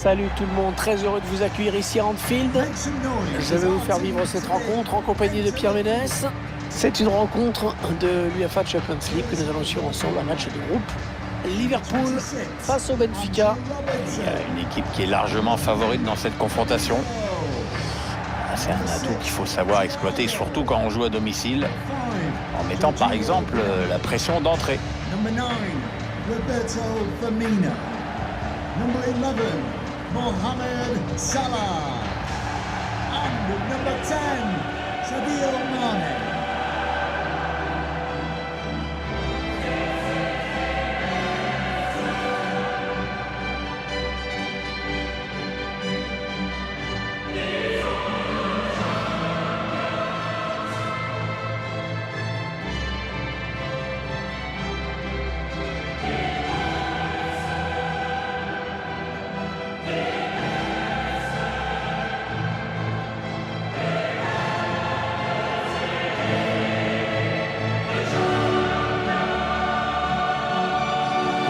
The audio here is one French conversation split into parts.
Salut tout le monde, très heureux de vous accueillir ici à Anfield. Je vais vous faire vivre cette rencontre en compagnie de Pierre Ménès. C'est une rencontre de l'UEFA Champions League que nous allons suivre ensemble, un match de groupe. Liverpool face au Benfica. Il y a une équipe qui est largement favorite dans cette confrontation. C'est un atout qu'il faut savoir exploiter, surtout quand on joue à domicile, en mettant par exemple la pression d'entrée. Number 9, Roberto Firmino. Number 11, Mohamed Salah. And number 10, Sadio Mane.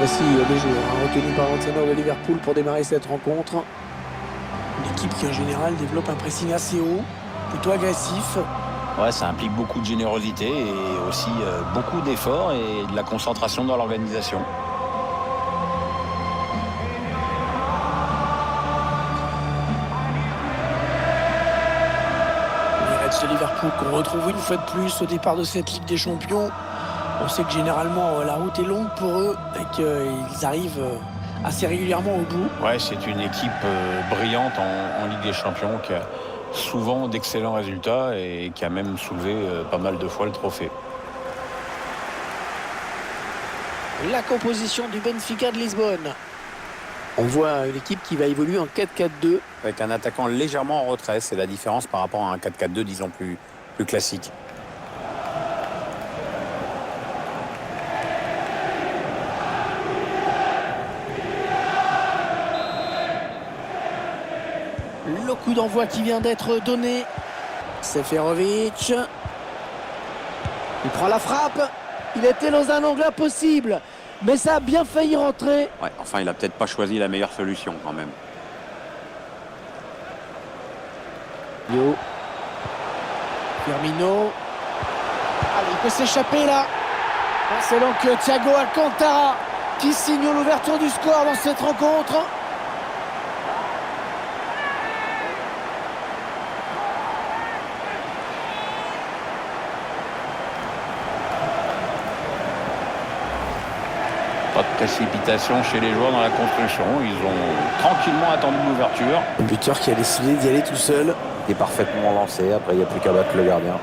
Voici les joueurs retenus par l'entraîneur de Liverpool pour démarrer cette rencontre. Une équipe qui en général développe un pressing assez haut, plutôt agressif. Ouais, ça implique beaucoup de générosité et aussi beaucoup d'efforts et de la concentration dans l'organisation. Les Reds de Liverpool qu'on retrouve une fois de plus au départ de cette Ligue des Champions. On sait que généralement la route est longue pour eux et qu'ils arrivent assez régulièrement au bout. Ouais, c'est une équipe brillante en Ligue des Champions qui a souvent d'excellents résultats et qui a même soulevé pas mal de fois le trophée. La composition du Benfica de Lisbonne. On voit une équipe qui va évoluer en 4-4-2. Avec un attaquant légèrement en retrait, c'est la différence par rapport à un 4-4-2, disons, plus classique. Le coup d'envoi qui vient d'être donné. Seferovic. Il prend la frappe. Il était dans un angle impossible. Mais ça a bien failli rentrer. Ouais, enfin, il a peut-être pas choisi la meilleure solution quand même. Yo. Firmino. Allez, il peut s'échapper là. C'est donc Thiago Alcantara qui signe l'ouverture du score dans cette rencontre. Pas de précipitation chez les joueurs dans la construction. Ils ont tranquillement attendu l'ouverture. Le buteur qui a décidé d'y aller tout seul. Il est parfaitement lancé. Après, il n'y a plus qu'à battre le gardien.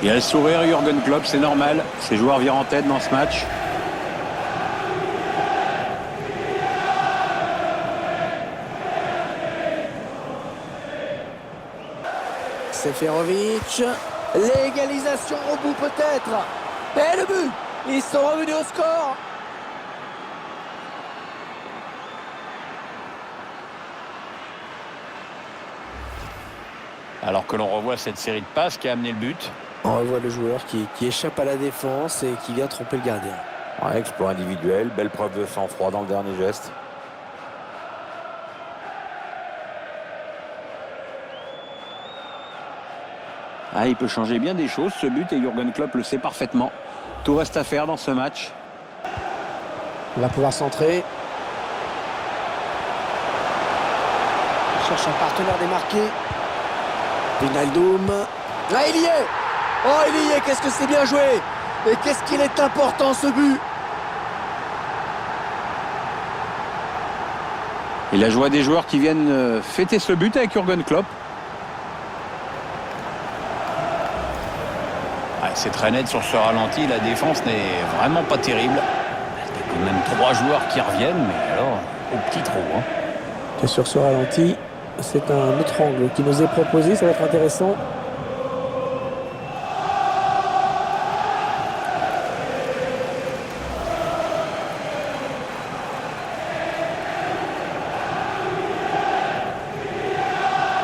Il a le sourire, Jürgen Klopp, c'est normal. Ses joueurs virent en tête dans ce match. Seferovic. L'égalisation au bout peut-être. Et le but. Ils sont revenus au score. Alors que l'on revoit cette série de passes qui a amené le but. On revoit le joueur qui échappe à la défense et qui vient tromper le gardien. Ouais, exploit individuel, belle preuve de sang-froid dans le dernier geste. Ah, il peut changer bien des choses, ce but, et Jürgen Klopp le sait parfaitement. Tout reste à faire dans ce match. Il va pouvoir centrer. Il cherche un partenaire démarqué. Wijnaldum. Là, il y est. Oh, il y est. Qu'est-ce que c'est bien joué. Et qu'est-ce qu'il est important, ce but. Et la joie des joueurs qui viennent fêter ce but avec Jürgen Klopp. C'est très net sur ce ralenti. La défense n'est vraiment pas terrible. Il y a quand même 3 joueurs qui reviennent, mais alors au petit trou. Et sur ce ralenti, c'est un autre angle qui nous est proposé. Ça va être intéressant.